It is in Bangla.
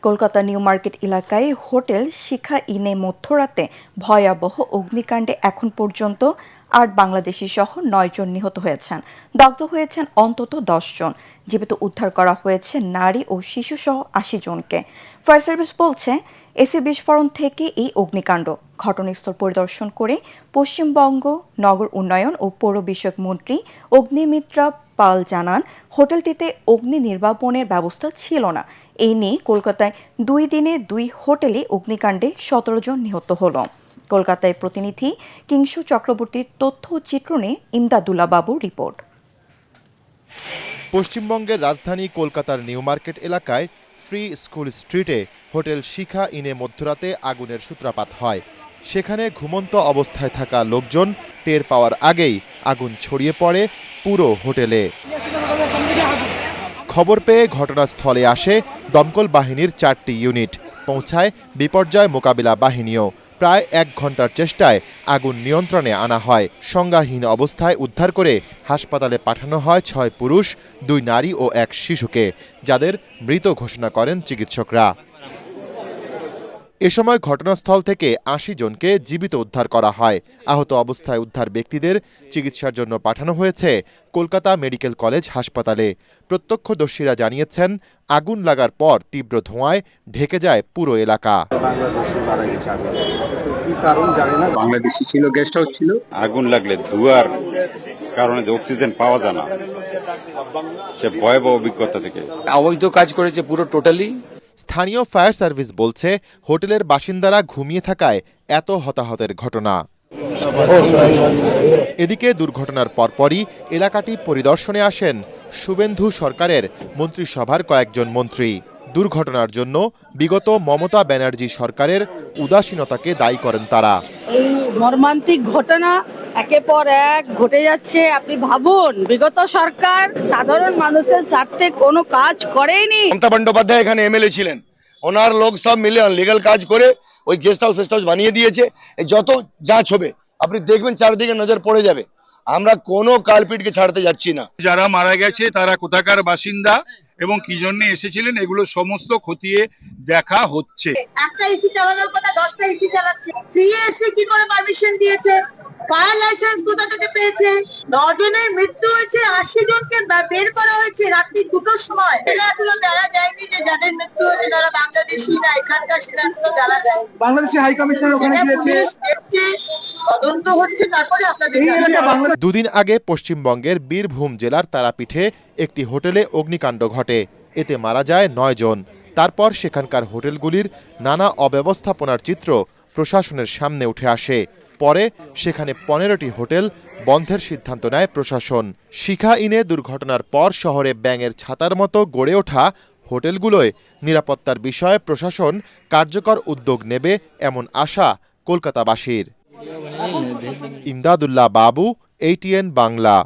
কলকাতা নিউ মার্কেট এলাকায় হোটেল শিখা ইনে মধ্যরাতে ভয়াবহ অগ্নিকাণ্ডে এখন পর্যন্ত ৮ বাংলাদেশি সহ ৯ জন নিহত হয়েছেন। দগ্ধ হয়েছেন অন্তত ১০ জন। জীবিত উদ্ধার করা হয়েছে নারী ও শিশু সহ ৮০ জনকে। ফায়ার সার্ভিস বলছে, এসি বিস্ফোরণ থেকে এই অগ্নিকাণ্ড। ঘটনাস্থল পরিদর্শন করে পশ্চিমবঙ্গ নগর উন্নয়ন ও পৌর বিষয়ক মন্ত্রী অগ্নিমিত্রা পাল জানান, হোটেলটিতে অগ্নি নির্বাপনের ব্যবস্থা ছিল না। এই নিয়ে কলকাতায় ২ দিনে ২ হোটেলে অগ্নিকাণ্ডে ১৭ জন নিহত হল। কলকাতায় প্রতিনিধি কিংসু চক্রবর্তীর তথ্য চিত্রণে ইমদাদুল্লাহ বাবুর রিপোর্ট। পশ্চিমবঙ্গের রাজধানী কলকাতার নিউ মার্কেট এলাকায় ফ্রি স্কুল স্ট্রিটে হোটেল শিখা ইনে মধ্যরাতে আগুনের সূত্রপাত হয়। সেখানে ঘুমন্ত অবস্থায় থাকা লোকজন টের পাওয়ার আগেই আগুন ছড়িয়ে পড়ে পুরো হোটেলে। খবর পেয়ে ঘটনাস্থলে আসে দমকল বাহিনীর ৪টি ইউনিট। পৌঁছায় বিপর্যয় মোকাবিলা বাহিনীও। প্রায় ১ ঘন্টার চেষ্টায় আগুন নিয়ন্ত্রণে আনা হয়। সংজ্ঞাহীন অবস্থায় উদ্ধার করে হাসপাতালে পাঠানো হয় ৬ পুরুষ, ২ নারী ও ১ শিশুকে, যাদের মৃত ঘোষণা করেন চিকিৎসকরা। এ সময় ঘটনাস্থল থেকে ৮০ জনকে জীবিত উদ্ধার করা হয়। আহত অবস্থায় উদ্ধার ব্যক্তিদের চিকিৎসার জন্য পাঠানো হয়েছে কলকাতা মেডিকেল কলেজ হাসপাতালে। প্রত্যক্ষদর্শীরা জানিয়েছেন, আগুন লাগার পর তীব্র ধোঁয়ায় ঢেকে যায় পুরো এলাকা। বাংলাদেশি ছিল, গেস্ট হাউস ছিল। আগুন লাগলে ধোঁয়ার কারণে যে অক্সিজেন পাওয়া যায় না, সে ভয়াবহ অভিজ্ঞতা থেকে অবৈধ কাজ করেছে পুরো টোটালি। স্থানীয় ফায়ার সার্ভিস বলছে, হোটেলের বাসিন্দারা ঘুমিয়ে থাকায় এত হতাহতের ঘটনা। এদিকে দুর্ঘটনার পরপরই এলাকাটি পরিদর্শনে আসেন শুভেন্দু সরকারের মন্ত্রিসভার কয়েকজন মন্ত্রী। দুর্ঘটনার জন্য বিগত মমতা ব্যানার্জি সরকারের উদাসীনতাকে দায়ী করেন তারা। এই মর্মান্তিক ঘটনা একের পর এক ঘটে যাচ্ছে। আপনি ভাবুন, বিগত সরকার সাধারণ মানুষের স্বার্থে কোনো কাজ করেনি। মমতা বন্দ্যোপাধ্যায় এখানে এমএলএ ছিলেন, ওনার লোক সব মিলে লিগ্যাল কাজ করে ওই গেস্ট হাউস বানিয়ে দিয়েছে। যত যা ছবে আপনি দেখবেন, চারিদিকে নজর পড়ে যাবে। আমরা কোনো কালপিটকে ছাড়তে যাচ্ছি না। যারা মারা গেছে তারা কোথাকার বাসিন্দা এবং কি জন্য এসেছিলেন, এগুলো সমস্ত খতিয়ে দেখা হচ্ছে। একটা এসি চালানোর কথা 10টা এসি চালাচ্ছে। সিএসসি কি করে পারমিশন দিয়েছে? ফায়ার লাইসেন্স কোথা থেকে পেয়েছে? 9 জনের মৃত্যু হয়েছে, 80 জনকে বের করা হয়েছে রাত্রি 2টোর সময়। এটা আসলে জানা যায়নি যে যাদের মৃত্যু হয়েছে তারা বাংলাদেশি না এখানকার, সেটা এখনো জানা যায়। বাংলাদেশি হাই কমিশনার ওখানে গিয়েছে, তদন্ত হচ্ছে, তারপরে আপনাদের। দুদিন আগে পশ্চিমবঙ্গের বীরভূম জেলার তারাপীঠে একটি হোটেলে অগ্নিকাণ্ড ঘটে। এতে মারা যায় ৯ জন। তারপর সেখানকার হোটেলগুলির নানা অব্যবস্থাপনার চিত্র প্রশাসনের সামনে উঠে আসে। পরে সেখানে ১৫টি হোটেল বন্ধের সিদ্ধান্ত নেয় প্রশাসন। শিখা ইনে দুর্ঘটনার পর শহরে ব্যাঙের ছাতার মতো গড়ে ওঠা হোটেলগুলোয় নিরাপত্তার বিষয়ে প্রশাসন কার্যকর উদ্যোগ নেবে এমন আশা কলকাতাবাসীর। ইমদাদুল্লাহ বাবু, ATN বাংলা।